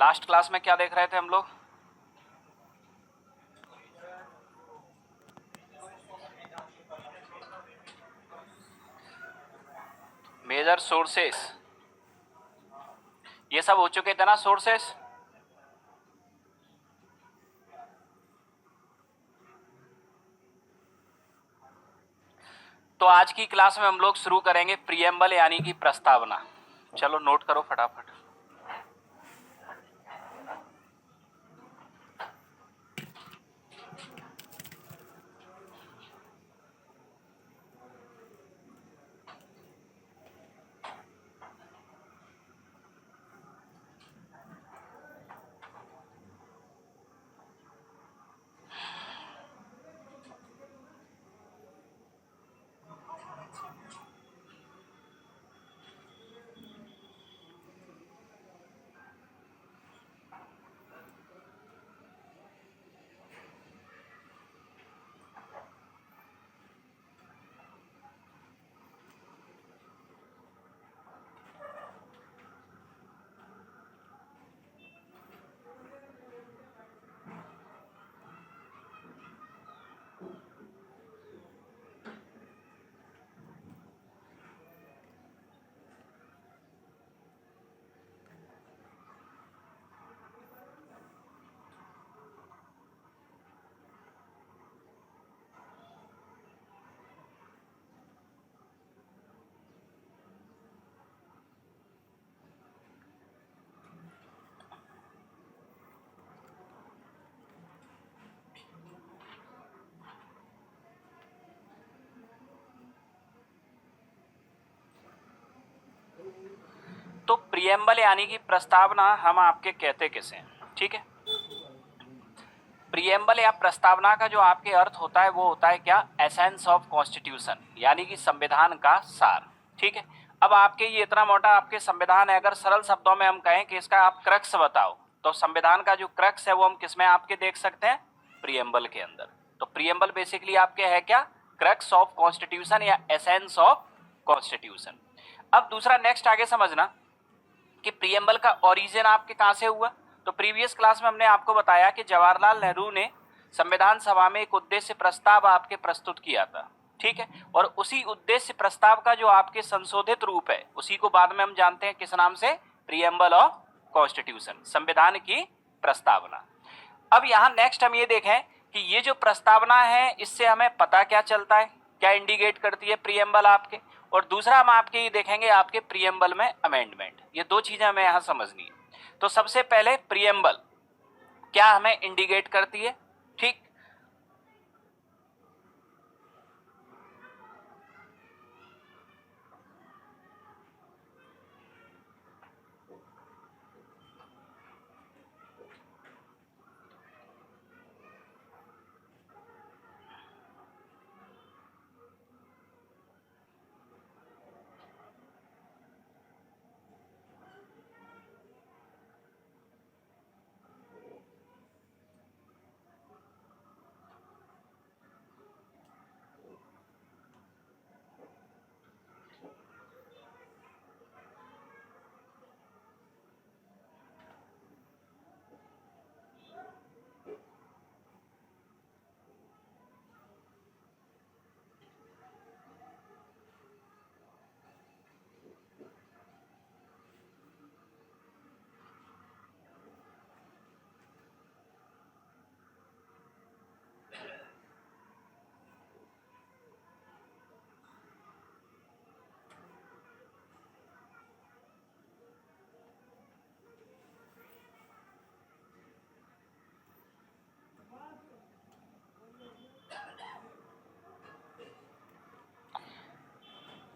Last class में क्या देख रहे थे हम लोग? मेजर सोर्सेस, ये सब हो चुके थे ना सोर्सेस। तो आज की क्लास में हम लोग शुरू करेंगे प्रीएम्बल यानी कि प्रस्तावना। चलो नोट करो फटाफट। तो प्रीएम्बल यानी कि प्रस्तावना हम आपके कहते किसे हैं, ठीक है। प्रीएम्बल या प्रस्तावना का जो आपके अर्थ होता है वो होता है क्या? एसेंस ऑफ कॉन्स्टिट्यूशन, यानी कि संविधान का सार, ठीक है। अब आपके ये इतना मोटा आपके संविधान है, अगर सरल शब्दों में हम कहें कि इसका आप क्रक्स बताओ, तो संविधान का जो क्रक्स है वो हम किसमें आपके देख सकते हैं? प्रीएम्बल के अंदर। तो प्रीएम्बल बेसिकली आपके है क्या? क्रक्स ऑफ कॉन्स्टिट्यूशन या एसेंस ऑफ कॉन्स्टिट्यूशन। अब दूसरा नेक्स्ट आगे समझना कि प्रीएम्बल का ओरिजिन आपके कहां से हुआ। तो प्रीवियस क्लास में हमने आपको बताया कि जवाहरलाल नेहरू ने संविधान सभा में एक उद्देश्य प्रस्ताव आपके प्रस्तुत किया था, ठीक है। और उसी उद्देश्य प्रस्ताव का जो आपके संशोधित रूप है उसी को बाद में हम जानते हैं किस नाम से? प्रीएम्बल ऑफ कॉन्स्टिट्यूशन, संविधान की प्रस्तावना। अब यहां नेक्स्ट हम ये देखें कि ये जो प्रस्तावना है इससे हमें पता क्या चलता है, क्या इंडिकेट करती है प्रीएम्बल आपके। और दूसरा हम आपके ये देखेंगे आपके प्रीएम्बल में अमेंडमेंट। ये दो चीजें हमें यहां समझनी है। तो सबसे पहले प्रीएम्बल क्या हमें इंडिकेट करती है, ठीक।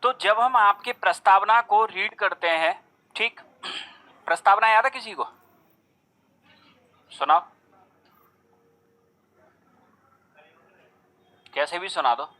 तो जब हम आपके प्रस्तावना को रीड करते हैं, ठीक, प्रस्तावना याद है किसी को? सुनाओ, कैसे भी सुना दो।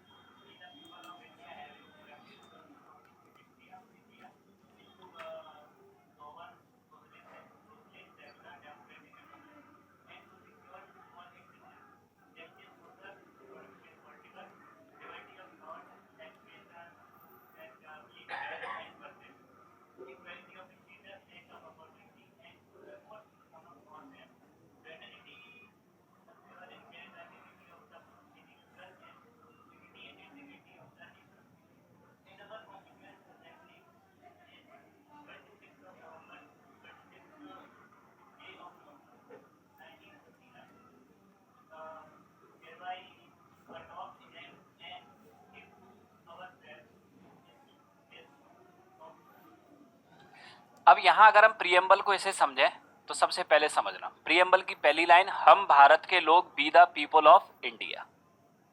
अब यहां अगर हम प्रियम्बल को इसे समझें तो सबसे पहले समझना, प्रियम्बल की पहली लाइन, हम भारत के लोग B the people of India,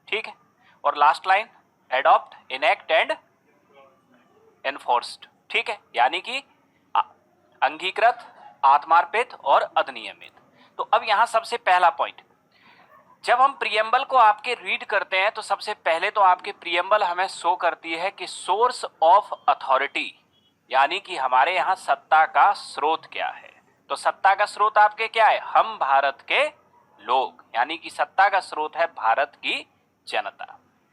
ठीक है, और last line, adopt, enact and enforced, ठीक है, यानी कि अंगीकृत, आत्मार्पित और अधिनियमित। तो अब यहां सबसे पहला पॉइंट, जब हम प्रियम्बल को आपके रीड करते हैं तो सबसे पहले तो आपके प्रियम्बल हमें शो करती है कि सोर्स ऑफ अथॉरिटी, यानी कि हमारे यहां सत्ता का स्रोत क्या है। तो सत्ता का स्रोत आपके क्या है, हम भारत के लोग, यानी कि सत्ता का स्रोत है भारत की जनता,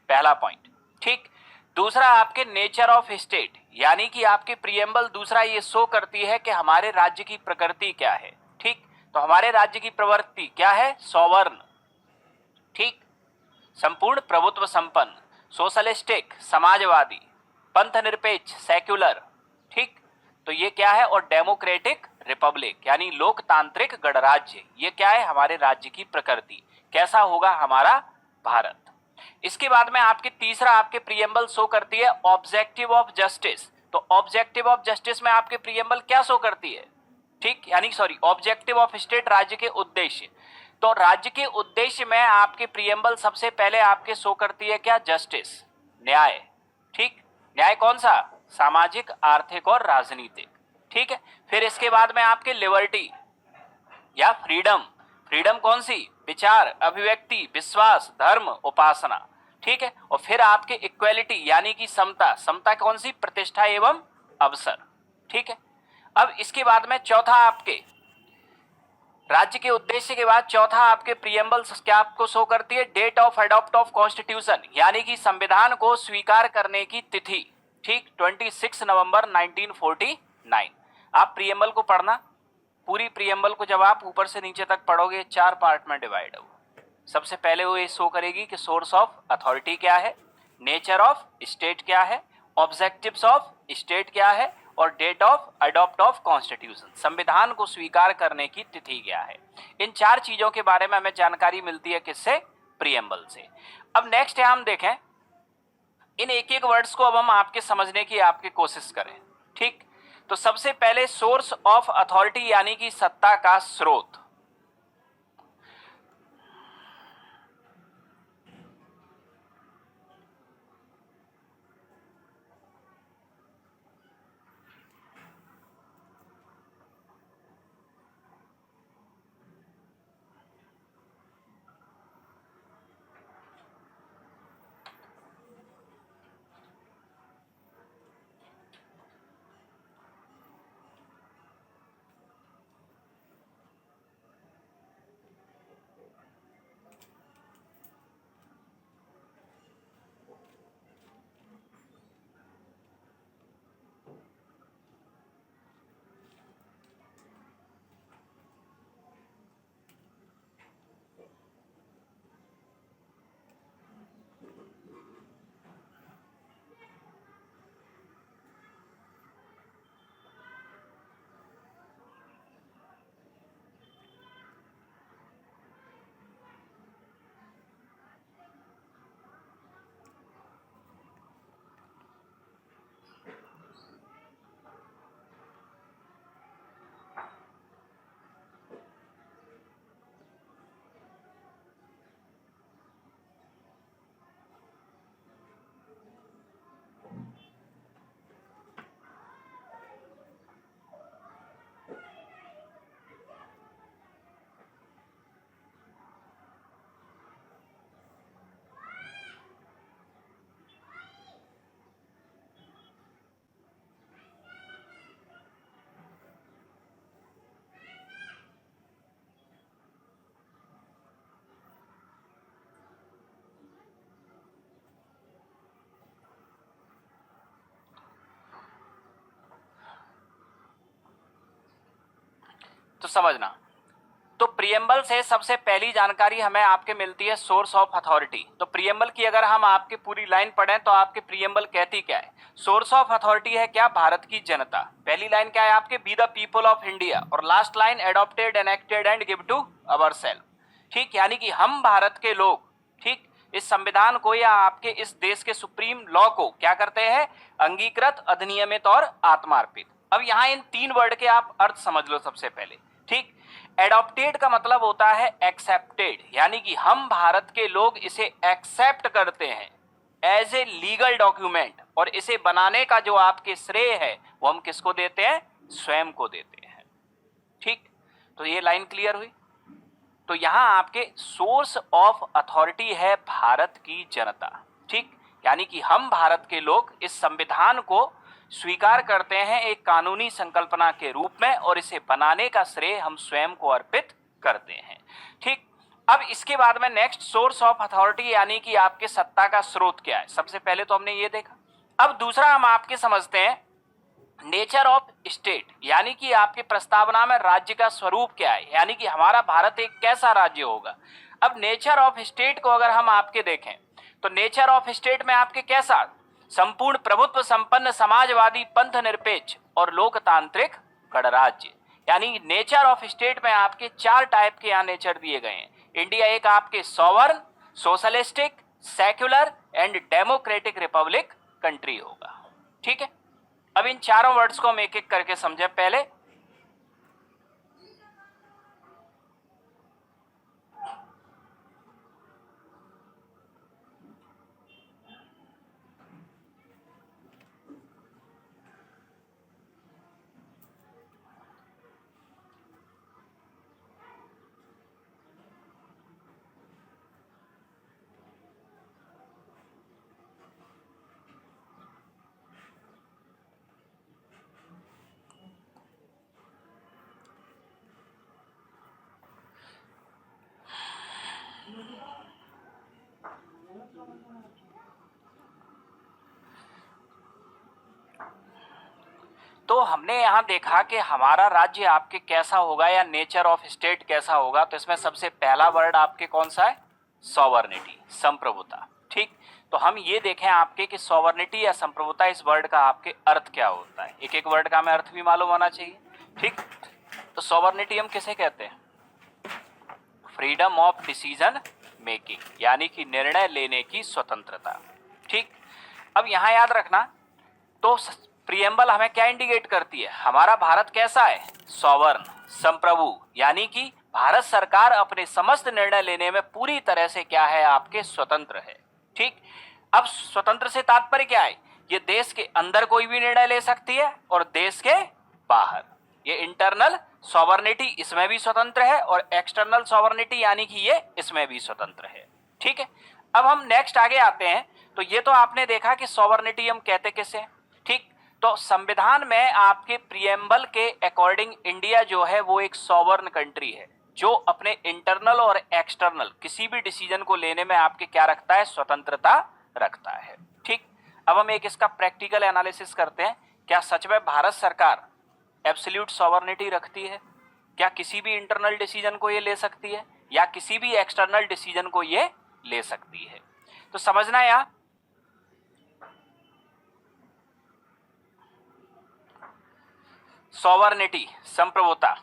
पहला पॉइंट, ठीक। दूसरा आपके नेचर ऑफ स्टेट, यानी कि आपके प्रियम्बल दूसरा ये शो करती है कि हमारे राज्य की प्रकृति क्या है, ठीक। तो हमारे राज्य की प्रवृत्ति क्या है, सॉवर्ण, ठीक, संपूर्ण प्रभुत्व संपन्न, सोशलिस्टिक समाजवादी, पंथ निरपेक्ष सेक्युलर, ठीक। तो ये क्या है, और डेमोक्रेटिक रिपब्लिक यानी लोकतांत्रिक गणराज्य, ये क्या है, हमारे राज्य की प्रकृति, कैसा होगा हमारा भारत। इसके बाद में आपके तीसरा आपके प्रियम्बल शो करती है ऑब्जेक्टिव ऑफ जस्टिस। तो ऑब्जेक्टिव ऑफ जस्टिस में आपके प्रियम्बल क्या शो करती है, ठीक, यानी सॉरी ऑब्जेक्टिव ऑफ स्टेट, राज्य के उद्देश्य। तो राज्य के उद्देश्य में आपके प्रियम्बल सबसे पहले आपके शो करती है क्या, जस्टिस, न्याय, ठीक, न्याय कौन सा, सामाजिक, आर्थिक और राजनीतिक, ठीक है। फिर इसके बाद में आपके लिबर्टी या फ्रीडम, फ्रीडम कौन सी, विचार, अभिव्यक्ति, विश्वास, धर्म, उपासना, ठीक है। और फिर आपके इक्वेलिटी यानी कि समता, समता कौन सी, प्रतिष्ठा एवं अवसर, ठीक है। अब इसके बाद में चौथा आपके राज्य के उद्देश्य के बाद चौथा आपके प्रियम्बल क्या आपको शो करती है, date of adopt of constitution, यानी कि संविधान को स्वीकार करने की तिथि, ठीक, 26 नवंबर 1949। आप प्रियम्बल को पढ़ना, पूरी प्रियम्बल को जब आप ऊपर से नीचे तक पढ़ोगे 4 पार्ट में डिवाइड हो। सबसे पहले वो ये शो करेगी कि सोर्स ऑफ अथॉरिटी क्या है, नेचर ऑफ स्टेट क्या है, ऑब्जेक्टिव्स ऑफ स्टेट क्या है, और date of adopt of constitution, संविधान को स्वीकार करने की तिथि क्या है। इन 4 चीजों के बारे में हमें जानकारी मिलती है किससे, प्रियम्बल से। अब नेक्स्ट है, हम देखें इन एक एक वर्ड्स को, अब हम आपके समझने की आपकी कोशिश करें, ठीक। तो सबसे पहले सोर्स ऑफ अथॉरिटी यानी कि सत्ता का स्रोत। तो समझना, तो प्रियम्बल से सबसे पहली जानकारी हमें आपके मिलती है सोर्स ऑफ अथॉरिटी। तो प्रियम्बल की अगर हम आपके पूरी लाइन पढ़ें तो आपके प्रियम्बल कहती क्या है, सोर्स ऑफ अथॉरिटी है क्या, भारत की जनता। पहली लाइन क्या है आपके, we the people of India, और last line adopted enacted and give to ourselves, ठीक, यानी कि हम भारत के लोग, ठीक, इस संविधान को या आपके इस देश के सुप्रीम लॉ को क्या करते हैं, अंगीकृत, अधिनियमित और आत्मार्पित। अब यहां इन 3 वर्ड के आप अर्थ समझ लो सबसे पहले, ठीक। एडॉप्टेड का मतलब होता है एक्सेप्टेड, यानी कि हम भारत के लोग इसे एक्सेप्ट करते हैं एज ए लीगल डॉक्यूमेंट, और इसे बनाने का जो आपके श्रेय है वो हम किसको देते हैं? स्वयं को देते हैं, ठीक। तो ये लाइन क्लियर हुई। तो यहां आपके सोर्स ऑफ अथॉरिटी है भारत की जनता, ठीक। यानी कि हम भारत के लोग इस संविधान को स्वीकार करते हैं एक कानूनी संकल्पना के रूप में, और इसे बनाने का श्रेय हम स्वयं को अर्पित करते हैं, ठीक। अब इसके बाद में नेक्स्ट सोर्स ऑफ अथॉरिटी यानी कि आपके सत्ता का स्रोत क्या है, सबसे पहले तो हमने ये देखा। अब दूसरा हम आपके समझते हैं नेचर ऑफ स्टेट, यानी कि आपके प्रस्तावना में राज्य का स्वरूप क्या है, यानी कि हमारा भारत एक कैसा राज्य होगा। अब नेचर ऑफ स्टेट को अगर हम आपके देखें तो नेचर ऑफ स्टेट में आपके कैसा? संपूर्ण प्रभुत्व संपन्न समाजवादी पंथ निरपेक्ष और लोकतांत्रिक गणराज्य। यानी नेचर ऑफ स्टेट में आपके 4 टाइप के यहाँ नेचर दिए गए हैं। इंडिया एक आपके sovereign, socialistic, secular and democratic Republic country होगा, ठीक है। अब इन चारों वर्ड्स को हम एक एक करके समझे पहले। तो हमने यहां देखा कि हमारा राज्य आपके कैसा होगा या नेचर ऑफ स्टेट कैसा होगा। तो इसमें सबसे पहला वर्ड आपके कौन सा है? सॉवर्निटी, संप्रभुता, ठीक। तो हम ये देखें आपके कि सॉवर्निटी या संप्रभुता इस वर्ड का आपके अर्थ क्या होता है। एक एक वर्ड का हमें अर्थ भी मालूम होना चाहिए, ठीक। तो सॉवर्निटी हम किसे कहते हैं? फ्रीडम ऑफ डिसीजन मेकिंग, यानी कि निर्णय लेने की स्वतंत्रता, ठीक। अब यहां याद रखना, तो प्रियम्बल हमें क्या इंडिकेट करती है? हमारा भारत कैसा है? सॉवर्ण, संप्रभु, यानी कि भारत सरकार अपने समस्त निर्णय लेने में पूरी तरह से क्या है? आपके स्वतंत्र है, ठीक। अब स्वतंत्र से तात्पर्य क्या है? ये देश के अंदर कोई भी निर्णय ले सकती है और देश के बाहर। ये इंटरनल सॉवर्निटी इसमें भी स्वतंत्र है, और एक्सटर्नल सॉवर्निटी यानी कि ये इसमें भी स्वतंत्र है, ठीक है। अब हम नेक्स्ट आगे आते हैं। तो ये तो आपने देखा कि सॉवर्निटी हम कहते किसे, ठीक। तो संविधान में आपके प्रियम्बल के अकॉर्डिंग इंडिया जो है वो एक सॉवर्ण कंट्री है, जो अपने इंटरनल और एक्सटर्नल किसी भी डिसीजन को लेने में आपके क्या रखता है? स्वतंत्रता रखता है, ठीक। अब हम एक इसका प्रैक्टिकल एनालिसिस करते हैं। क्या सच में भारत सरकार एब्सोल्यूट सॉवर्निटी रखती है? क्या किसी भी इंटरनल डिसीजन को ये ले सकती है, या किसी भी एक्सटर्नल डिसीजन को ये ले सकती है? तो समझना यहां सॉवर्निटी, संप्रभुता,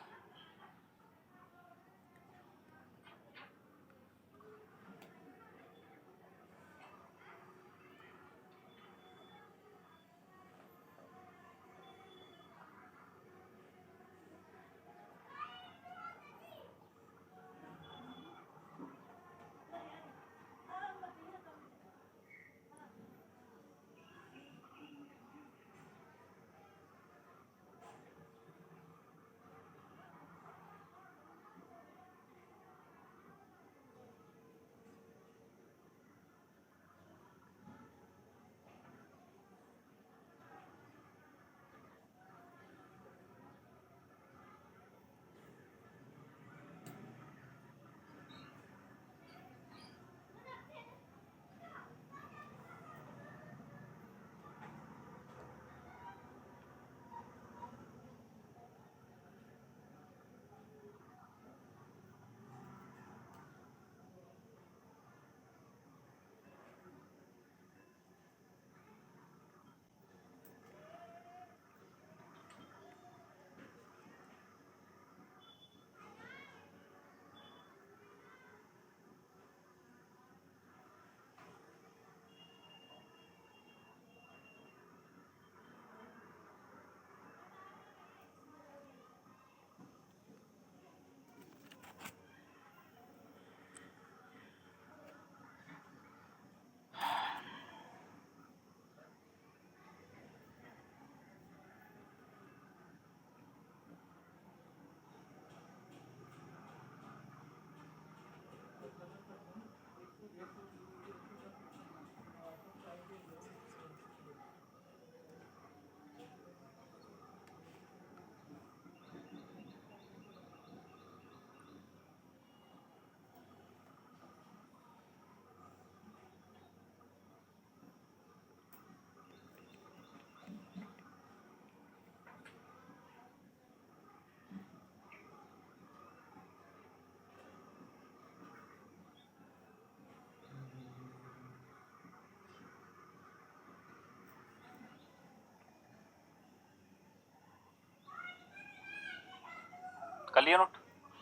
कर लिया नोट,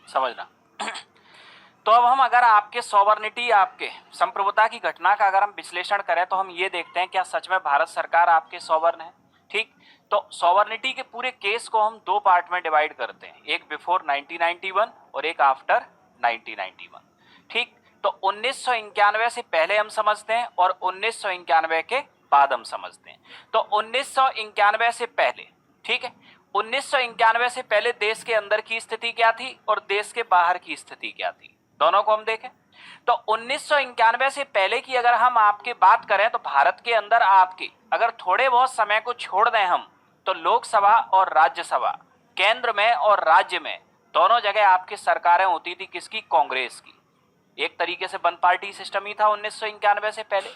समझना। तो अब हम अगर आपके सॉवर्निटी, आपके संप्रभुता की घटना का अगर हम विश्लेषण करें तो हम ये देखते हैं क्या सच में भारत सरकार आपके सॉवर्न है। ठीक, तो सॉवर्निटी के पूरे केस को हम दो पार्ट में डिवाइड करते हैं, एक बिफोर 1991 और एक आफ्टर 1991। ठीक, तो 1991 से पहले हम समझते हैं और 1991 के बाद हम समझते हैं। तो 1991 से पहले, ठीक है, 1991 से पहले देश के अंदर की स्थिति क्या थी और देश के बाहर की स्थिति क्या थी, दोनों को हम देखें। तो 1991 से पहले की अगर हम आपकी बात करें तो भारत के अंदर आपकी अगर थोड़े बहुत समय को छोड़ दें हम, तो लोकसभा और राज्यसभा, केंद्र में और राज्य में दोनों जगह आपकी सरकारें होती थी किसकी, कांग्रेस की। एक तरीके से वन पार्टी सिस्टम ही था 1991 से पहले।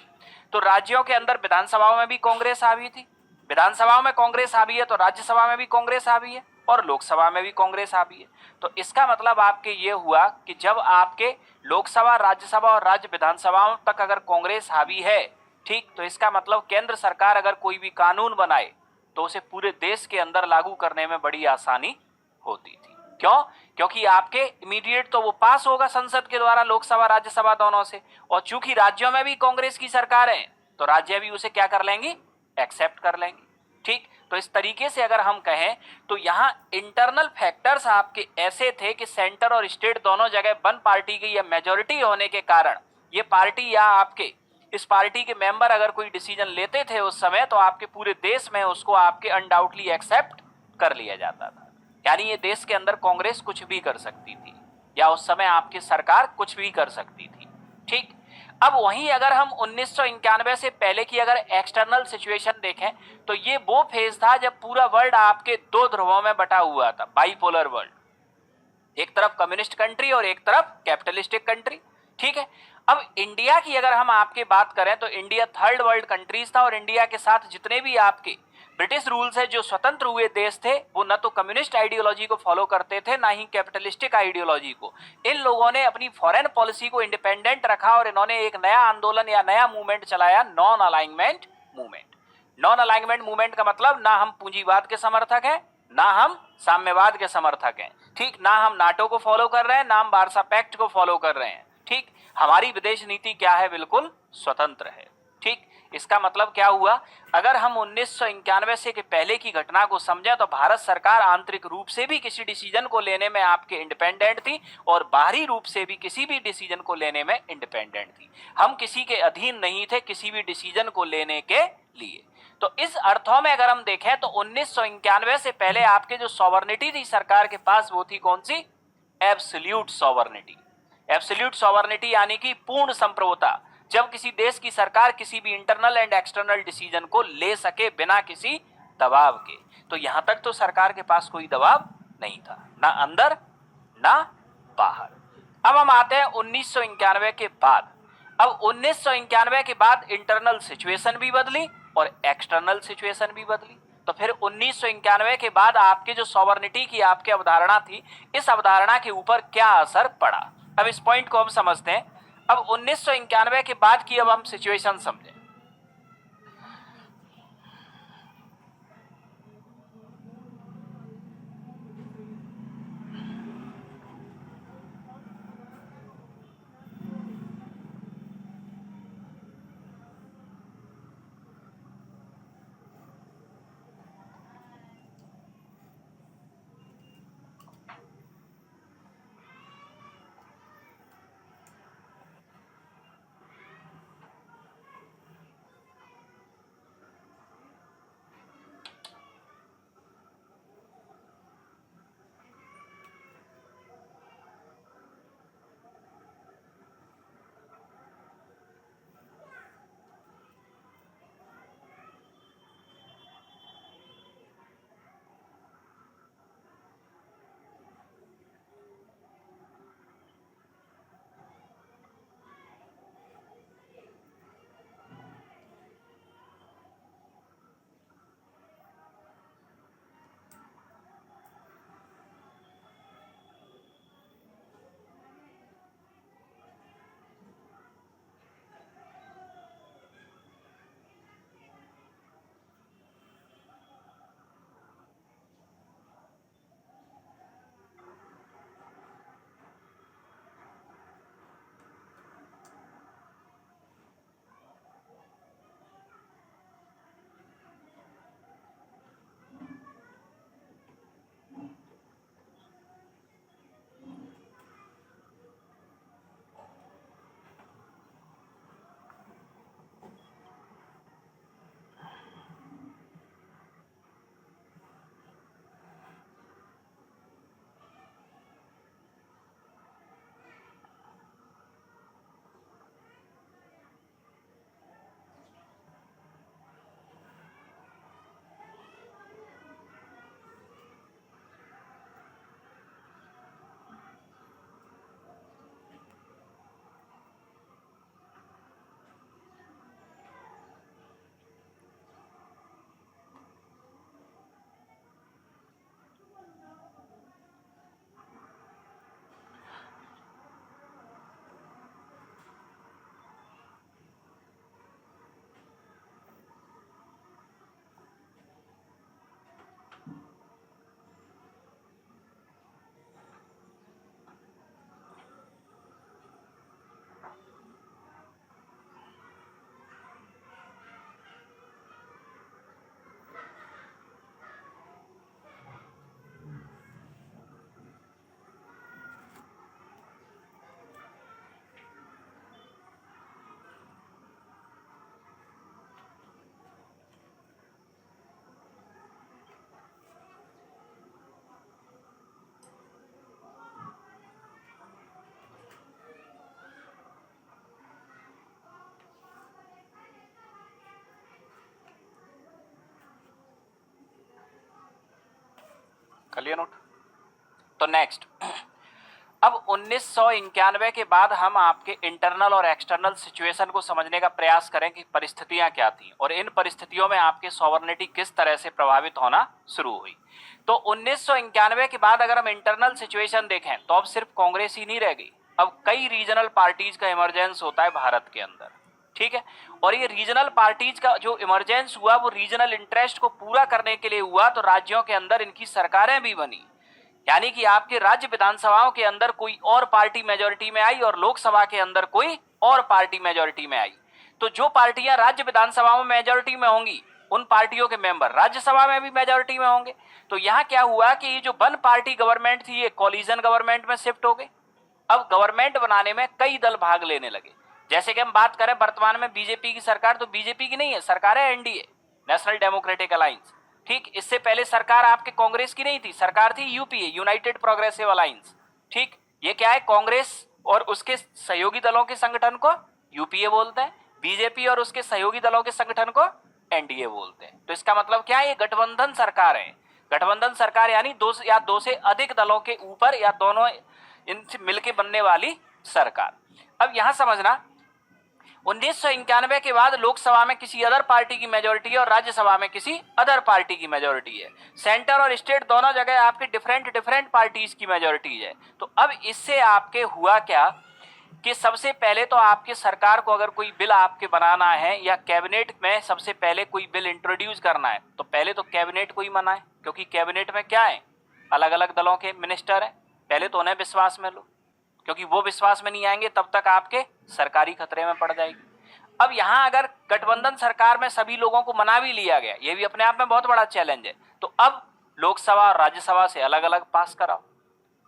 तो राज्यों के अंदर विधानसभाओं में भी कांग्रेस हावी थी, विधानसभाओं में कांग्रेस हावी है तो राज्यसभा में भी कांग्रेस हावी है और लोकसभा में भी कांग्रेस हावी है। तो इसका मतलब आपके ये हुआ कि जब आपके लोकसभा, राज्यसभा और राज्य विधानसभाओं तक अगर कांग्रेस हावी है, ठीक, तो इसका मतलब केंद्र सरकार अगर कोई भी कानून बनाए तो उसे पूरे देश के अंदर लागू करने में बड़ी आसानी होती थी। क्यों? क्योंकि आपके इमीडिएट तो वो पास होगा संसद के द्वारा, लोकसभा राज्यसभा दोनों से, और चूंकि राज्यों में भी कांग्रेस की सरकार है तो राज्य भी उसे क्या कर लेंगी, एक्सेप्ट कर लेंगे। ठीक, तो इस तरीके से अगर हम कहें तो यहां इंटरनल फैक्टर्स आपके ऐसे थे कि सेंटर और स्टेट दोनों जगह वन पार्टी की या मेजोरिटी होने के कारण ये पार्टी या आपके इस पार्टी के मेंबर अगर कोई डिसीजन लेते थे उस समय तो आपके पूरे देश में उसको आपके अनडाउटली एक्सेप्ट कर लिया जाता था। यानी ये देश के अंदर कांग्रेस कुछ भी कर सकती थी या उस समय आपकी सरकार कुछ भी कर सकती थी। ठीक, अब वहीं अगर हम 1991 से पहले की अगर एक्सटर्नल सिचुएशन देखें तो ये वो फेज था जब पूरा वर्ल्ड आपके दो ध्रुवों में बटा हुआ था, बाइपोलर वर्ल्ड, एक तरफ कम्युनिस्ट कंट्री और एक तरफ कैपिटलिस्टिक कंट्री। ठीक है, अब इंडिया की अगर हम आपकी बात करें तो इंडिया थर्ड वर्ल्ड कंट्रीज था और इंडिया के साथ जितने भी आपके ब्रिटिश रूल से जो स्वतंत्र हुए देश थे वो न तो कम्युनिस्ट आइडियोलॉजी को फॉलो करते थे ना ही कैपिटलिस्टिक आइडियोलॉजी को। इन लोगों ने अपनी फॉरेन पॉलिसी को इंडिपेंडेंट रखा और इन्होंने एक नया आंदोलन या नया मूवमेंट चलाया, non alignment movement. Non alignment movement का मतलब ना हम पूंजीवाद के समर्थक हैं ना हम साम्यवाद के समर्थक हैं। ठीक, ना हम नाटो को फॉलो कर रहे हैं ना हम वार्सा पैक्ट को फॉलो कर रहे हैं। ठीक, हमारी विदेश नीति क्या है, बिल्कुल स्वतंत्र है। ठीक, इसका मतलब क्या हुआ, अगर हम 1991 से के पहले की घटना को समझें तो भारत सरकार आंतरिक रूप से भी किसी डिसीजन को लेने में आपके इंडिपेंडेंट थी और बाहरी रूप से भी किसी भी डिसीजन को लेने में इंडिपेंडेंट थी। हम किसी के अधीन नहीं थे किसी भी डिसीजन को लेने के लिए। तो इस अर्थों में अगर हम देखें तो 1991 से पहले आपके जो सॉवर्निटी थी सरकार के पास वो थी कौन सी, एब्सोल्यूट सॉवर्निटी। एब्सोल्यूट सॉवर्निटी यानी कि पूर्ण संप्रभुता, जब किसी देश की सरकार किसी भी इंटरनल एंड एक्सटर्नल डिसीजन को ले सके बिना किसी दबाव के। तो यहां तक तो सरकार के पास कोई दबाव नहीं था, ना अंदर ना बाहर। अब हम आते हैं 1991 के बाद। अब 1991 के बाद इंटरनल सिचुएशन भी बदली और एक्सटर्नल सिचुएशन भी बदली। तो फिर 1991 के बाद आपके जो सॉवर्निटी की आपकी अवधारणा थी, इस अवधारणा के ऊपर क्या असर पड़ा, अब इस पॉइंट को हम समझते हैं। अब 1991 के बाद की अब हम सिचुएशन समझें। लिए नोट। तो नेक्स्ट, अब 1991 के बाद हम आपके इंटरनल और एक्सटर्नल सिचुएशन को समझने का प्रयास करें कि परिस्थितियां क्या थी और इन परिस्थितियों में आपके सॉवरेनिटी किस तरह से प्रभावित होना शुरू हुई। तो 1991 के बाद अगर हम इंटरनल सिचुएशन देखें तो अब सिर्फ कांग्रेस ही नहीं रह गई, अब कई रीजनल पार्टीज का इमरजेंस होता है भारत के अंदर, ठीक है। और ये रीजनल पार्टीज का जो इमरजेंस हुआ वो रीजनल इंटरेस्ट को पूरा करने के लिए हुआ, तो राज्यों के अंदर इनकी सरकारें भी बनी, यानी कि आपके राज्य विधानसभाओं के अंदर कोई और पार्टी मेजोरिटी में आई और लोकसभा के अंदर कोई और पार्टी मेजोरिटी में आई। तो जो पार्टियां राज्य विधानसभाओं में मेजोरिटी में होंगी उन पार्टियों के मेंबर राज्यसभा में भी मेजोरिटी में होंगे। तो यहां क्या हुआ कि ये जो वन पार्टी गवर्नमेंट थी ये कोलिजन गवर्नमेंट में शिफ्ट हो गई। अब गवर्नमेंट बनाने में कई दल भाग लेने लगे। जैसे कि हम बात करें वर्तमान में बीजेपी की सरकार, तो बीजेपी की नहीं है, सरकार है एनडीए, नेशनल डेमोक्रेटिक अलायंस, ठीक। इससे पहले सरकार आपके कांग्रेस की नहीं थी, सरकार थी यूपीए, यूनाइटेड प्रोग्रेसिव अलायंस, ठीक। ये क्या है, कांग्रेस और उसके सहयोगी दलों के संगठन को यूपीए बोलते हैं, बीजेपी और उसके सहयोगी दलों के संगठन को एनडीए बोलते हैं। तो इसका मतलब क्या है, ये गठबंधन सरकार है। गठबंधन सरकार यानी दो से अधिक दलों के ऊपर या दोनों इनसे मिलकर बनने वाली सरकार। अब यहां समझना, 1991 के बाद लोकसभा में किसी अदर पार्टी की मेजोरिटी है और राज्यसभा में किसी अदर पार्टी की मेजोरिटी है। सेंटर और स्टेट दोनों जगह आपके डिफरेंट पार्टीज की मेजोरिटी है। तो अब इससे आपके हुआ क्या कि सबसे पहले तो आपके सरकार को अगर कोई बिल आपके बनाना है या कैबिनेट में सबसे पहले कोई बिल इंट्रोड्यूस करना है तो पहले तो कैबिनेट को ही मनाए, क्योंकि कैबिनेट में क्या है, अलग अलग दलों के मिनिस्टर हैं, पहले तो उन्हें विश्वास में लो, क्योंकि वो विश्वास में नहीं आएंगे तब तक आपके सरकारी खतरे में पड़ जाएगी। अब यहां अगर गठबंधन सरकार में सभी लोगों को मना भी लिया गया, ये भी अपने आप में बहुत बड़ा चैलेंज है, तो अब लोकसभा और राज्यसभा से अलग अलग पास कराओ,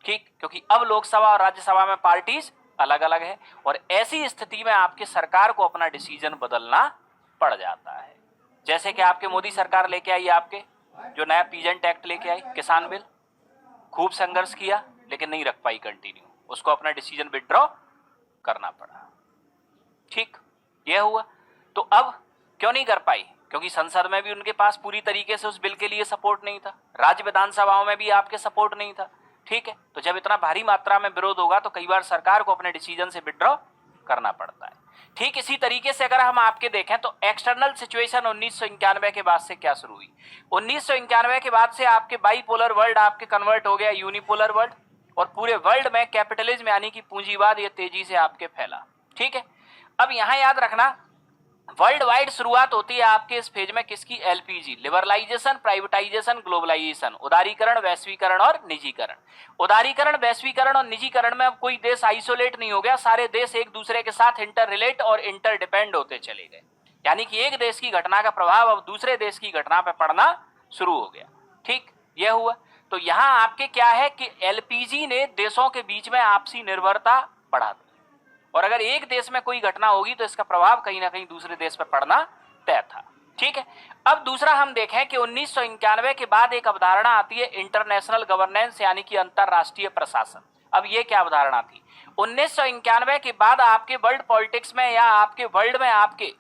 ठीक, क्योंकि अब लोकसभा और राज्यसभा में पार्टीज अलग अलग है और ऐसी स्थिति में आपके सरकार को अपना डिसीजन बदलना पड़ जाता है। जैसे कि आपके मोदी सरकार लेके आई, आपके जो नया पीजेंट एक्ट लेके आई, किसान बिल, खूब संघर्ष किया लेकिन नहीं रख पाई कंटिन्यू, उसको अपना डिसीजन विड्रॉ करना पड़ा, ठीक, यह हुआ। तो अब क्यों नहीं कर पाई, क्योंकि संसद में भी उनके पास पूरी तरीके से उस बिल के लिए सपोर्ट नहीं था, राज्य विधानसभाओं में भी आपके सपोर्ट नहीं था, ठीक है। तो जब इतना भारी मात्रा में विरोध होगा तो कई बार सरकार को अपने डिसीजन से विड्रॉ करना पड़ता है। ठीक इसी तरीके से अगर हम आपके देखें तो एक्सटर्नल सिचुएशन 1991 के बाद से क्या शुरू हुई, 1991 के बाद से आपके बाइपोलर वर्ल्ड आपके कन्वर्ट हो गया यूनिपोलर वर्ल्ड और पूरे वर्ल्ड में कैपिटलिज्म यानी कि पूंजीवाद ये तेजी से आपके फैला, ठीक है। अब यहां याद रखना, वर्ल्ड वाइड शुरुआत होती है आपके इस फेज में किसकी, एलपीजी, लिबरलाइजेशन, प्राइवेटाइजेशन, ग्लोबलाइजेशन, उदारीकरण, वैश्वीकरण और निजीकरण। उदारीकरण, वैश्वीकरण और निजीकरण में अब कोई देश आइसोलेट नहीं हो गया, सारे देश एक दूसरे के साथ इंटर रिलेट और इंटर डिपेंड होते चले गए, यानी कि एक देश की घटना का प्रभाव अब दूसरे देश की घटना पर पड़ना शुरू हो गया, ठीक, यह हुआ। तो यहां आपके क्या है कि एलपीजी ने देशों के बीच में आपसी निर्भरता बढ़ा दी और अगर एक देश में कोई घटना होगी तो इसका प्रभाव कहीं ना कहीं दूसरे देश पर पड़ना तय था, ठीक है। अब दूसरा हम देखें कि 1991 के बाद एक अवधारणा आती है इंटरनेशनल गवर्नेंस यानी कि अंतरराष्ट्रीय प्रशासन। अब ये क्या अवधारणा थी, 1991 के बाद आपके वर्ल्ड पॉलिटिक्स में या आपके वर्ल्ड में आपके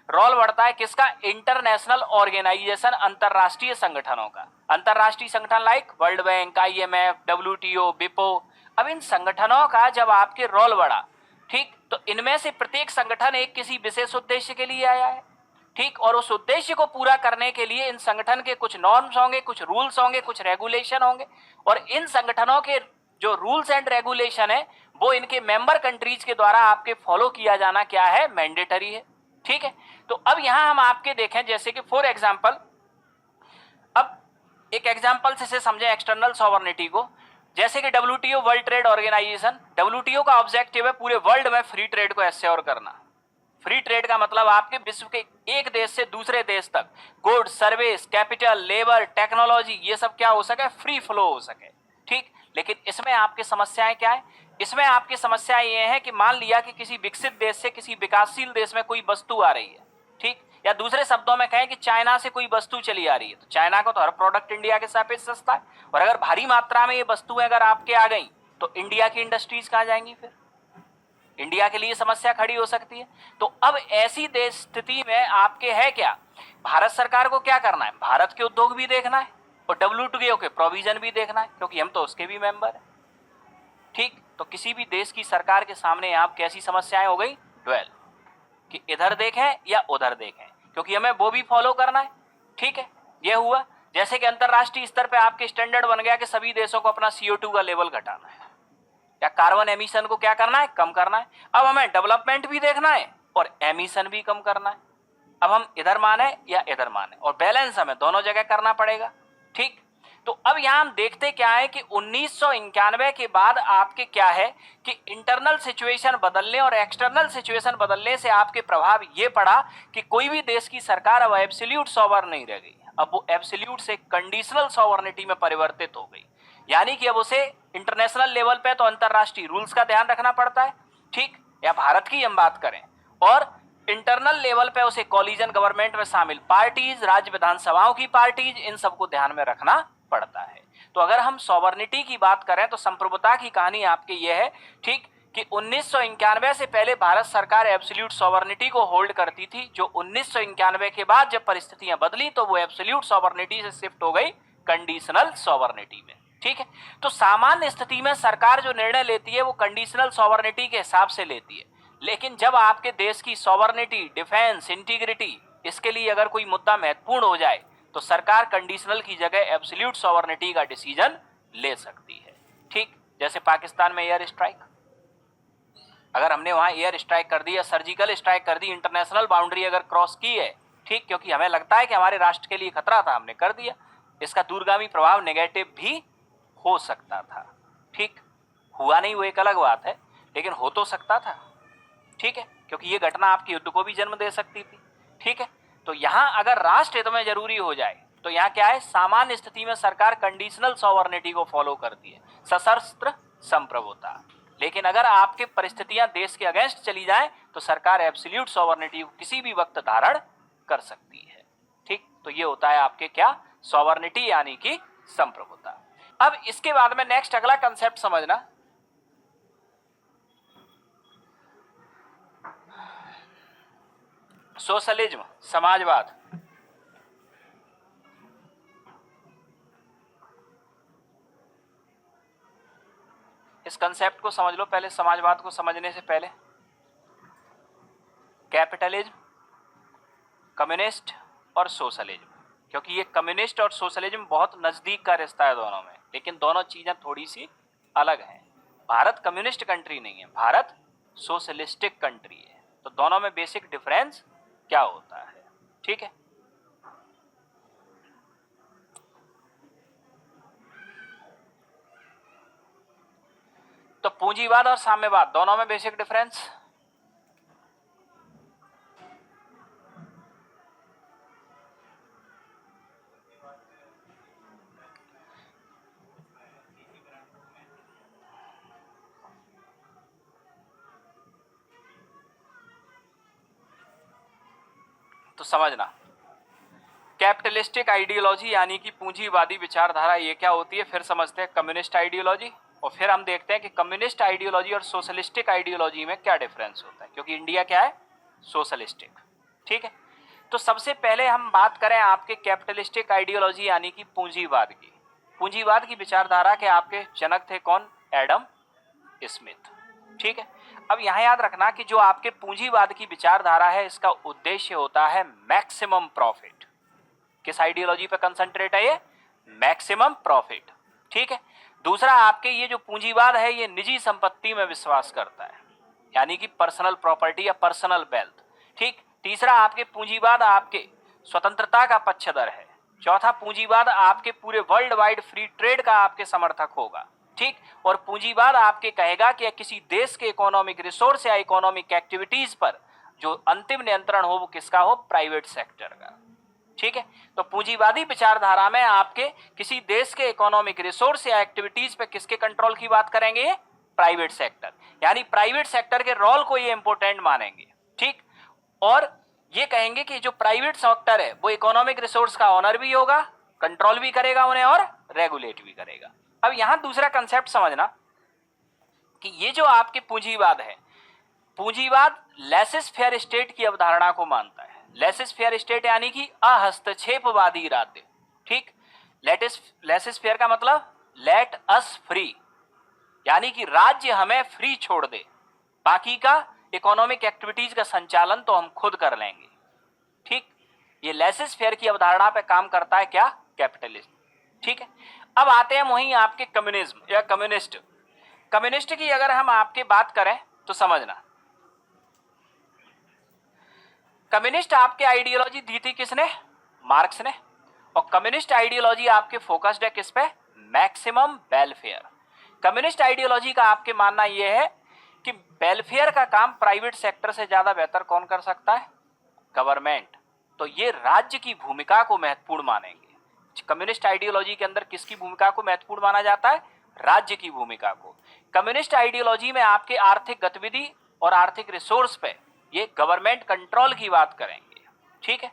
रोल बढ़ता है किसका, इंटरनेशनल ऑर्गेनाइजेशन, अंतरराष्ट्रीय संगठनों का। अंतरराष्ट्रीय संगठन like world bank, IMF, WTO, विपो। अब इन संगठनों का जब आपके रोल बढ़ा, ठीक, तो इनमें से प्रत्येक संगठन एक किसी विशेष उद्देश्य के लिए आया है, ठीक, और उस उद्देश्य को पूरा करने के लिए इन संगठन के कुछ नॉर्म्स होंगे, कुछ रूल्स होंगे, कुछ रेगुलेशन होंगे और इन संगठनों के जो रूल्स एंड रेगुलेशन है वो इनके मेंबर कंट्रीज के द्वारा आपके फॉलो किया जाना क्या है, मैंडेटरी है, ठीक है। तो अब यहां हम आपके देखें जैसे कि फॉर एग्जांपल, अब एक एग्जांपल से समझें एक्सटर्नल सॉवरेनिटी को, जैसे कि WTO world trade organisation, WTO का ऑब्जेक्टिव है पूरे वर्ल्ड में फ्री ट्रेड को एश्योर करना। फ्री ट्रेड का मतलब आपके विश्व के एक देश से दूसरे देश तक goods, service, capital, labour, technology ये सब क्या हो सके, फ्री फ्लो हो सके, ठीक। लेकिन इसमें आपकी समस्याएं क्या है, इसमें आपकी समस्या ये है कि मान लिया कि किसी विकसित देश से किसी विकासशील देश में कोई वस्तु आ रही है, ठीक, या दूसरे शब्दों में कहें कि चाइना से कोई वस्तु चली आ रही है, तो चाइना को तो हर प्रोडक्ट इंडिया के सापेक्ष सस्ता है और अगर भारी मात्रा में ये वस्तुएं अगर आपके आ गई तो इंडिया की इंडस्ट्रीज कहां जाएंगी, फिर इंडिया के लिए समस्या खड़ी हो सकती है। तो अब ऐसी देश स्थिति में आपके है क्या, भारत सरकार को क्या करना है, भारत के उद्योग भी देखना है, और WTO के प्रोविजन भी देखना है क्योंकि हम तो उसके भी मेंबर हैं। ठीक, तो किसी भी देश की सरकार के सामने आप कैसी समस्याएं हो गई, ड्वेल, कि इधर देखें या उधर देखें, क्योंकि हमें वो भी फॉलो करना है। ठीक है, ये हुआ। जैसे कि अंतरराष्ट्रीय स्तर पे आपके स्टैंडर्ड बन गया कि सभी देशों को अपना CO2 का लेवल घटाना है या कार्बन एमिशन को क्या करना है, कम करना है। अब हमें डेवलपमेंट भी देखना है और एमिशन भी कम करना है। अब हम इधर माने या इधर माने, और बैलेंस हमें दोनों जगह करना पड़ेगा। ठीक, तो अब यहां हम देखते क्या है कि 1991 के बाद आपके क्या है कि इंटरनल सिचुएशन बदलने और एक्सटर्नल सिचुएशन बदलने से आपके प्रभाव ये पड़ा कि कोई भी देश की सरकार अब एब्सोल्यूट सॉवरन नहीं रह गई, अब वो एब्सोल्यूट से कंडीशनल सॉवरनिटी में परिवर्तित हो गई। यानी कि अब उसे इंटरनेशनल लेवल पे तो अंतरराष्ट्रीय रूल्स का ध्यान रखना पड़ता है, ठीक, या भारत की हम बात करें, और इंटरनल लेवल पे उसे कोलिजन गवर्नमेंट में शामिल पार्टीज, राज्य विधानसभाओं की पार्टीज, इन सबको ध्यान में रखना पड़ता है। तो अगर हम सॉवरनिटी की बात करें तो संप्रभुता की कहानी आपके ये है, ठीक, कि 1991 से पहले भारत सरकार एब्सोल्यूट सॉवरनिटी को होल्ड करती थी, जो 1991 के बाद जब परिस्थितियां बदली तो वो एब्सोल्यूट सॉवरनिटी से शिफ्ट हो गई कंडीशनल सॉवरनिटी में। ठीक है, तो सामान्य स्थिति में सरकार जो निर्णय लेती है वो कंडीशनल सॉवरनिटी के हिसाब से लेती है, लेकिन जब आपके देश की सॉवरनिटी, डिफेंस, इंटीग्रिटी, इसके लिए अगर कोई मुद्दा महत्वपूर्ण हो जाए तो सरकार कंडीशनल की जगह एब्सोल्यूट सॉवरनिटी का डिसीजन ले सकती है। ठीक, जैसे पाकिस्तान में एयर स्ट्राइक, अगर हमने वहां एयर स्ट्राइक कर दी या सर्जिकल स्ट्राइक कर दी, इंटरनेशनल बाउंड्री अगर क्रॉस की है, ठीक, क्योंकि हमें लगता है कि हमारे राष्ट्र के लिए खतरा था, हमने कर दिया, इसका दूरगामी प्रभाव नेगेटिव भी हो सकता था। ठीक, हुआ नहीं वो एक अलग बात है, लेकिन हो तो सकता था। ठीक है, क्योंकि ये घटना आपके युद्ध को भी जन्म दे सकती थी। ठीक है, तो यहां अगर राष्ट्र हित में जरूरी हो जाए तो यहां क्या है, सामान्य स्थिति में सरकार कंडीशनल सॉवरनिटी को फॉलो करती है, सशस्त्र संप्रभुता। लेकिन अगर आपके परिस्थितियां देश के अगेंस्ट चली जाएं तो सरकार एब्सोल्यूट सॉवरनिटी को किसी भी वक्त धारण कर सकती है। ठीक, तो ये होता है आपके क्या, सॉवरनिटी यानी कि संप्रभुता। अब इसके बाद में नेक्स्ट अगला कंसेप्ट समझना, सोशलिज्म, समाजवाद। इस कंसेप्ट को समझ लो पहले, समाजवाद को समझने से पहले। कैपिटलिज्म, कम्युनिस्ट और सोशलिज्म, क्योंकि ये कम्युनिस्ट और सोशलिज्म बहुत नजदीक का रिश्ता है दोनों में, लेकिन दोनों चीजें थोड़ी सी अलग हैं। भारत कम्युनिस्ट कंट्री नहीं है, भारत सोशलिस्टिक कंट्री है। तो दोनों में बेसिक डिफरेंस क्या होता है, ठीक है। तो पूंजीवाद और साम्यवाद दोनों में बेसिक डिफरेंस, तो समझना, कैपिटलिस्टिक आइडियोलॉजी यानी कि पूंजीवादी विचारधारा ये क्या होती है, फिर समझते हैं कम्युनिस्ट आइडियोलॉजी, और फिर हम देखते हैं कि कम्युनिस्ट आइडियोलॉजी और सोशलिस्टिक आइडियोलॉजी में क्या डिफरेंस होता है, क्योंकि इंडिया क्या है, सोशलिस्टिक। ठीक है, तो सबसे पहले हम बात करें आपके कैपिटलिस्टिक आइडियोलॉजी यानी कि पूंजीवाद की। पूंजीवाद की विचारधारा के आपके जनक थे कौन, एडम स्मिथ। ठीक है, अब यहां याद रखना कि जो आपके पूंजीवाद की विचारधारा है इसका उद्देश्य होता है मैक्सिमम प्रॉफिट। किस आइडियोलॉजी पे कंसंट्रेट है ये, मैक्सिमम प्रॉफिट। ठीक है, दूसरा आपके ये जो पूंजीवाद है ये निजी संपत्ति में विश्वास करता है, यानी कि पर्सनल प्रॉपर्टी या पर्सनल वेल्थ। ठीक, तीसरा आपके पूंजीवाद आपके स्वतंत्रता का पक्षधर है। चौथा पूंजीवाद आपके पूरे वर्ल्ड वाइड फ्री ट्रेड का आपके समर्थक होगा। ठीक, और पूंजीवाद आपके कहेगा कि किसी देश के इकोनॉमिक रिसोर्स या इकोनॉमिक एक्टिविटीज पर जो अंतिम नियंत्रण हो वो किसका हो, प्राइवेट सेक्टर का। ठीक है, तो पूंजीवादी विचारधारा में आपके किसी देश के इकोनॉमिक रिसोर्स या एक्टिविटीज पे किसके कंट्रोल की बात करेंगे, प्राइवेट सेक्टर, यानी प्राइवेट सेक्टर के रोल को ये इंपॉर्टेंट मानेंगे। ठीक, और ये कहेंगे कि जो प्राइवेट सेक्टर है वो इकोनॉमिक रिसोर्स का ऑनर भी होगा, कंट्रोल भी करेगा उन्हें और रेगुलेट भी करेगा। अब यहां दूसरा कंसेप्ट समझना कि ये जो आपके पूंजीवाद है, पूंजीवाद लेसेस फेयर स्टेट की अवधारणा को मानता है। लेसेस फेयर स्टेट यानी कि अहस्तक्षेपवादी राज्य। ठीक, लेसिस फेयर का मतलब लेट अस फ्री, यानी कि राज्य हमें फ्री छोड़ दे, बाकी का इकोनॉमिक एक्टिविटीज का संचालन तो हम खुद कर लेंगे। ठीक, ये लेसिस फेयर की अवधारणा पे काम करता है क्या? कैपिटलिज्म। ठीक है, अब आते हैं वहीं आपके कम्युनिज्म या कम्युनिस्ट। कम्युनिस्ट की अगर हम आपके बात करें तो समझना, कम्युनिस्ट आपके आइडियोलॉजी दी थी किसने? मार्क्स ने। और कम्युनिस्ट आइडियोलॉजी आपके फोकस्ड है किस पे? Maximum welfare. कम्युनिस्ट आइडियोलॉजी का आपके मानना यह है कि वेलफेयर का काम प्राइवेट सेक्टर से ज्यादा बेहतर कौन कर सकता है? गवर्नमेंट। तो ये राज्य की भूमिका को महत्वपूर्ण मानेंगे। कम्युनिस्ट आइडियोलॉजी के अंदर किसकी भूमिका को महत्वपूर्ण माना जाता है? राज्य की भूमिका को। कम्युनिस्ट आइडियोलॉजी में आपके आर्थिक गतिविधि और आर्थिक रिसोर्स पे ये गवर्नमेंट कंट्रोल की बात करेंगे। ठीक है,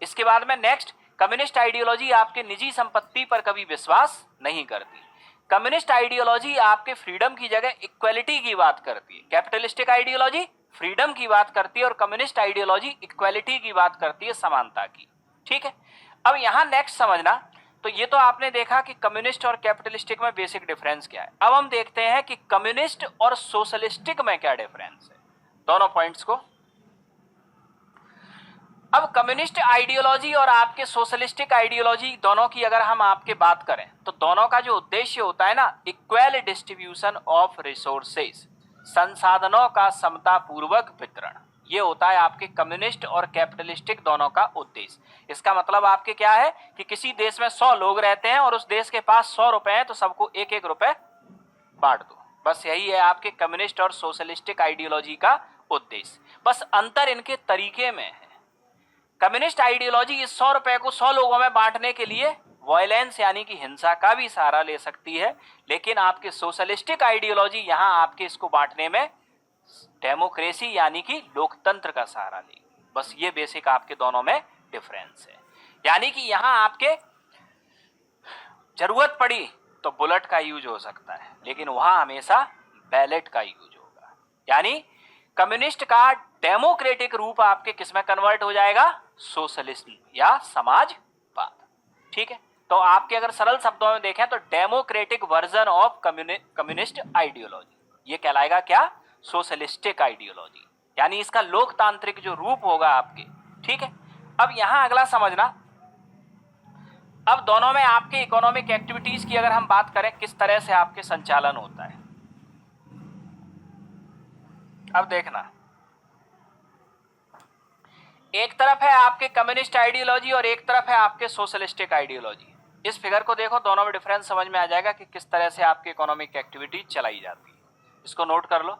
इसके बाद में नेक्स्ट, कम्युनिस्ट आइडियोलॉजी आपके निजी संपत्ति पर कभी विश्वास नहीं करती। कम्युनिस्ट आइडियोलॉजी आपके फ्रीडम की जगह इक्वलिटी की बात करती है। कैपिटलिस्टिक आइडियोलॉजी फ्रीडम की बात करती है और कम्युनिस्ट आइडियोलॉजी इक्वलिटी की बात करती है, समानता की। ठीक है, अब यहां नेक्स्ट समझना, तो ये तो आपने देखा कि कम्युनिस्ट और कैपिटलिस्टिक में बेसिक डिफरेंस क्या है। अब हम देखते हैं कि कम्युनिस्ट और सोशलिस्टिक में क्या डिफरेंस है, दोनों पॉइंट्स को। अब कम्युनिस्ट आइडियोलॉजी और आपके सोशलिस्टिक आइडियोलॉजी दोनों की अगर हम आपके बात करें तो दोनों का जो उद्देश्य होता है ना, इक्वल डिस्ट्रीब्यूशन ऑफ रिसोर्सेज, संसाधनों का समतापूर्वक वितरण, ये होता है आपके कम्युनिस्ट और कैपिटलिस्टिक दोनों का उद्देश्य। इसका मतलब आपके क्या है कि किसी देश में 100 लोग रहते हैं और उस देश के पास 100 रुपए हैं तो सबको एक एक रुपए बांट दो, बस यही है आपके कम्युनिस्ट और सोशलिस्टिक आइडियोलॉजी का उद्देश्य। बस अंतर इनके तरीके में है। कम्युनिस्ट आइडियोलॉजी इस 100 रुपए को 100 लोगों में बांटने के लिए वायलेंस यानी कि हिंसा का भी सहारा ले सकती है, लेकिन आपके सोशलिस्टिक आइडियोलॉजी यहां आपके इसको बांटने में डेमोक्रेसी यानी कि लोकतंत्र का सहारा लेगी। बस ये बेसिक आपके दोनों में डिफरेंस है। यानी कि यहां आपके जरूरत पड़ी तो बुलेट का यूज हो सकता है, लेकिन वहां हमेशा बैलेट का यूज होगा। यानी कम्युनिस्ट का डेमोक्रेटिक रूप आपके किसमें कन्वर्ट हो जाएगा? सोशलिस्ट या समाजवाद। ठीक है, तो आपके अगर सरल शब्दों में देखें तो democratic version of communist ideology, ये कहलाएगा क्या? सोशलिस्टिक आइडियोलॉजी, यानी इसका लोकतांत्रिक जो रूप होगा आपके। ठीक है, अब यहां अगला समझना, अब दोनों में आपके इकोनॉमिक एक्टिविटीज की अगर हम बात करें किस तरह से आपके संचालन होता है। अब देखना, एक तरफ है आपके कम्युनिस्ट आइडियोलॉजी और एक तरफ है आपके सोशलिस्टिक आइडियोलॉजी। इस फिगर को देखो, दोनों में डिफरेंस समझ में आ जाएगा कि किस तरह से आपकी इकोनॉमिक एक्टिविटी चलाई जाती है। इसको नोट कर लो।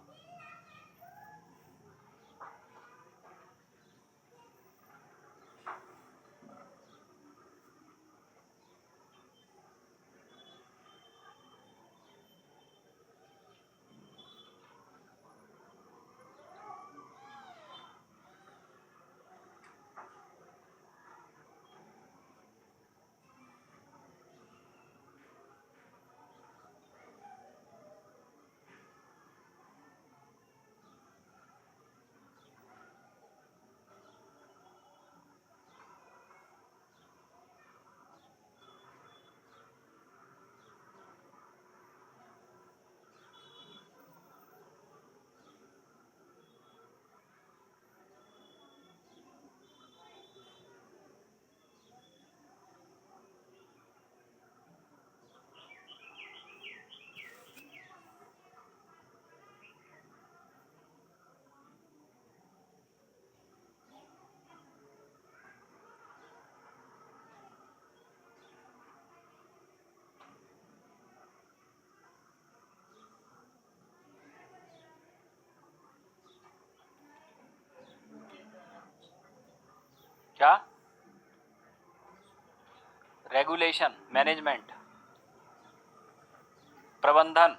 क्या? रेगुलेशन, मैनेजमेंट, प्रबंधन।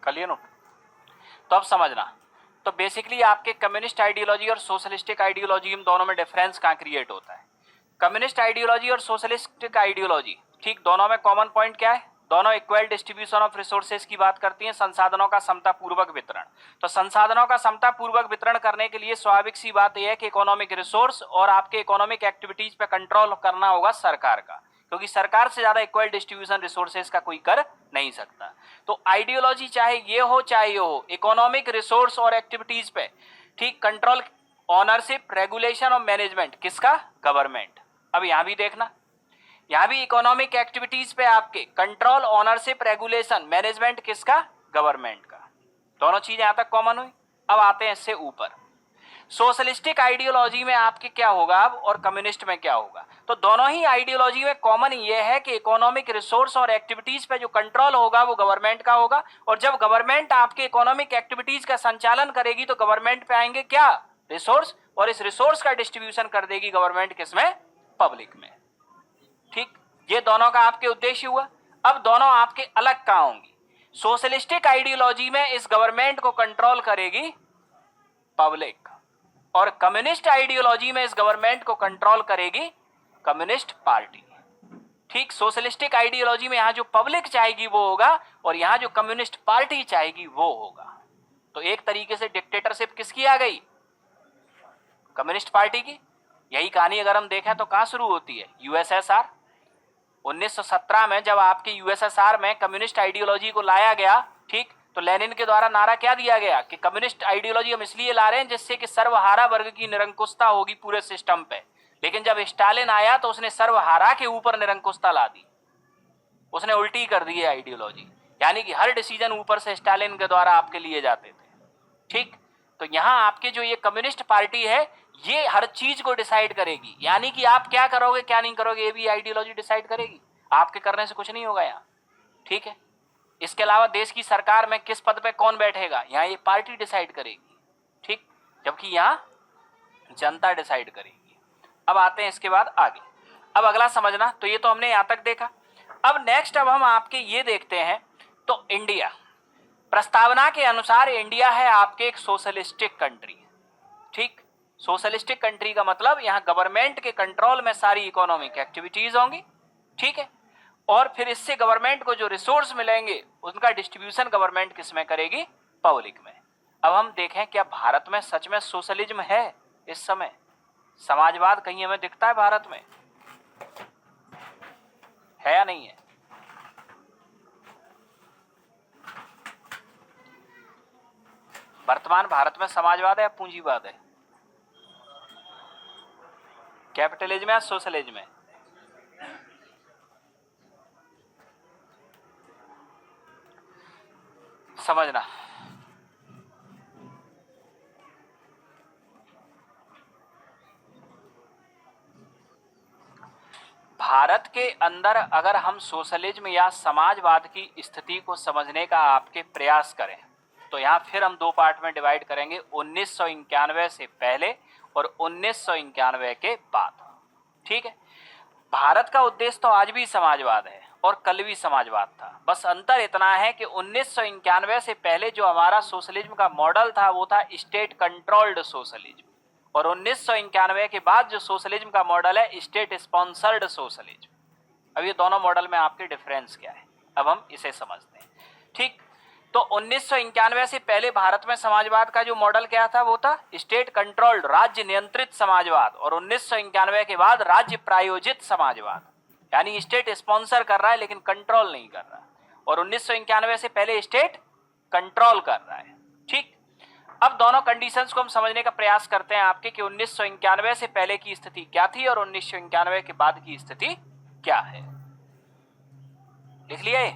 क्लियर हो? तो अब समझना, तो बेसिकली आपके कम्युनिस्ट आइडियोलॉजी और सोशलिस्टिक आइडियोलॉजी इन दोनों में डिफरेंस कहाँ क्रिएट होता है? कम्युनिस्ट आइडियोलॉजी और सोशलिस्टिक आइडियोलॉजी, ठीक, दोनों में कॉमन पॉइंट क्या है? दोनों इक्वल डिस्ट्रीब्यूशन ऑफ रिसोर्सेज की बात करती हैं, संसाधनों का समतापूर्वक वितरण। तो संसाधनों का समतापूर्वक वितरण करने के लिए स्वाभाविक सी बात यह है कि इकोनॉमिक रिसोर्स और आपके इकोनॉमिक एक्टिविटीज पे कंट्रोल करना होगा सरकार का, क्योंकि सरकार से ज्यादा इक्वल डिस्ट्रीब्यूशन रिसोर्सेज का कोई कर नहीं सकता। तो आइडियोलॉजी चाहे ये हो चाहे ये हो, इकोनॉमिक रिसोर्स और एक्टिविटीज पे, ठीक, कंट्रोल, ऑनरशिप, रेगुलेशन और मैनेजमेंट किसका? गवर्नमेंट। अब यहां भी देखना, यहां भी इकोनॉमिक एक्टिविटीज पे आपके कंट्रोल, ऑनरशिप, रेगुलेशन, मैनेजमेंट किसका? गवर्नमेंट का। दोनों चीजें यहां तक कॉमन हुई। अब आते हैं इससे ऊपर, सोशलिस्टिक आइडियोलॉजी में आपके क्या होगा अब और कम्युनिस्ट में क्या होगा? तो दोनों ही आइडियोलॉजी में कॉमन ये है कि इकोनॉमिक रिसोर्स और एक्टिविटीज पे जो कंट्रोल होगा वो गवर्नमेंट का होगा, और जब गवर्नमेंट आपके इकोनॉमिक एक्टिविटीज का संचालन करेगी तो गवर्नमेंट पे आएंगे क्या? रिसोर्स, और इस रिसोर्स का डिस्ट्रीब्यूशन कर देगी गवर्नमेंट किसमें? पब्लिक में। ठीक, ये दोनों का आपके उद्देश्य हुआ। अब दोनों आपके अलग कहां होंगी? सोशलिस्टिक आइडियोलॉजी में इस गवर्नमेंट को कंट्रोल करेगी पब्लिक, और कम्युनिस्ट आइडियोलॉजी में इस गवर्नमेंट को कंट्रोल करेगी कम्युनिस्ट पार्टी। ठीक, सोशलिस्टिक आइडियोलॉजी में यहां जो पब्लिक चाहेगी वो होगा, और यहां जो कम्युनिस्ट पार्टी चाहेगी वो होगा। तो एक तरीके से डिक्टेटरशिप किसकी आ गई? कम्युनिस्ट पार्टी की। यही कहानी अगर हम देखें तो कहां शुरू होती है? यूएसएसआर। 1917 में जब आपके यूएसएसआर में कम्युनिस्ट आइडियोलॉजी को लाया गया, ठीक, तो लेनिन के द्वारा नारा क्या दिया गया कि कम्युनिस्ट आइडियोलॉजी हम इसलिए ला रहे हैं जिससे कि सर्वहारा वर्ग की निरंकुशता होगी पूरे सिस्टम पे। लेकिन जब स्टालिन आया तो उसने सर्वहारा के ऊपर निरंकुशता ला दी, उसने उल्टी कर दी है आइडियोलॉजी, यानी कि हर डिसीजन ऊपर से स्टालिन के द्वारा आपके लिए जाते थे। ठीक, तो यहां आपके जो ये कम्युनिस्ट पार्टी है ये हर चीज को डिसाइड करेगी, यानी कि आप क्या करोगे क्या नहीं करोगे ये भी आइडियोलॉजी डिसाइड करेगी, आपके करने से कुछ नहीं होगा यहाँ। ठीक है, इसके अलावा देश की सरकार में किस पद पे कौन बैठेगा यहाँ ये पार्टी डिसाइड करेगी। ठीक, जबकि यहाँ जनता डिसाइड करेगी। अब आते हैं इसके बाद आगे। अब अगला समझना, तो ये तो हमने यहां तक देखा। अब नेक्स्ट अब हम आपके ये देखते हैं, तो इंडिया, प्रस्तावना के अनुसार इंडिया है आपके एक सोशलिस्टिक कंट्री। ठीक, सोशलिस्टिक कंट्री का मतलब यहां गवर्नमेंट के कंट्रोल में सारी इकोनॉमिक एक्टिविटीज होंगी। ठीक है, और फिर इससे गवर्नमेंट को जो रिसोर्स मिलेंगे उनका डिस्ट्रीब्यूशन गवर्नमेंट किस में करेगी? पब्लिक में। अब हम देखें क्या भारत में सच में सोशलिज्म है इस समय? समाजवाद कहीं हमें दिखता है भारत में? है या नहीं है? वर्तमान भारत में समाजवाद है या पूंजीवाद है? कैपिटलिज्म या सोशलिज्म है? समझना, भारत के अंदर अगर हम सोशलिज्म या समाजवाद की स्थिति को समझने का आपके प्रयास करें तो यहां फिर हम दो पार्ट में डिवाइड करेंगे, 1991 से पहले और 1991 के बाद। ठीक है, भारत का उद्देश्य तो आज भी समाजवाद है और कल भी समाजवाद था, बस अंतर इतना है कि 1991 से पहले जो हमारा सोशलिज्म का मॉडल था वो था स्टेट कंट्रोल्ड सोशलिज्म, और 1991 के बाद जो सोशलिज्म का मॉडल है स्टेट स्पॉन्सर्ड सोशलिज्म। अब ये दोनों मॉडल में आपके डिफरेंस क्या है, अब हम इसे समझते हैं। ठीक, तो 1991 से पहले भारत में समाजवाद का जो मॉडल क्या था, वो था स्टेट कंट्रोल्ड, राज्य नियंत्रित समाजवाद, और 1991 के बाद राज्य प्रायोजित समाजवाद, यानी स्टेट स्पॉन्सर कर रहा है लेकिन कंट्रोल नहीं कर रहा, और 1991 से पहले स्टेट कंट्रोल कर रहा है। ठीक, अब दोनों कंडीशंस को हम समझने का प्रयास करते हैं आपके कि 1991 से पहले की स्थिति क्या थी और 1991 के बाद की स्थिति क्या है। लिख लिया ये?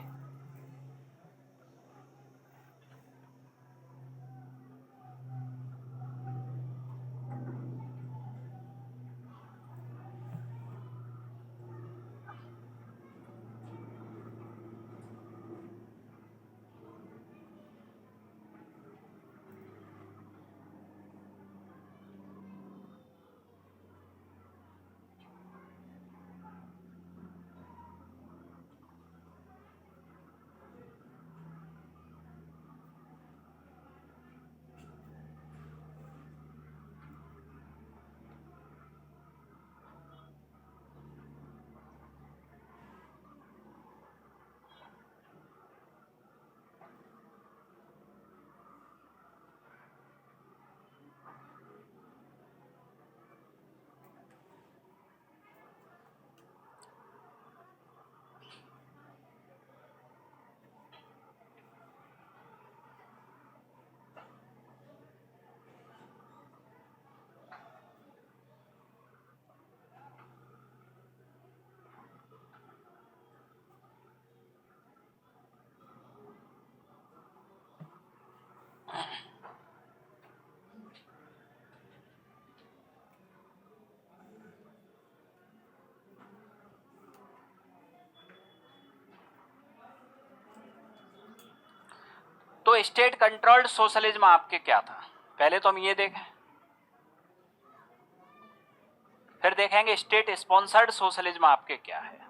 तो स्टेट कंट्रोल्ड सोशलिज्म आपके क्या था, पहले तो हम ये देखें, फिर देखेंगे स्टेट स्पॉन्सर्ड सोशलिज्म आपके क्या है।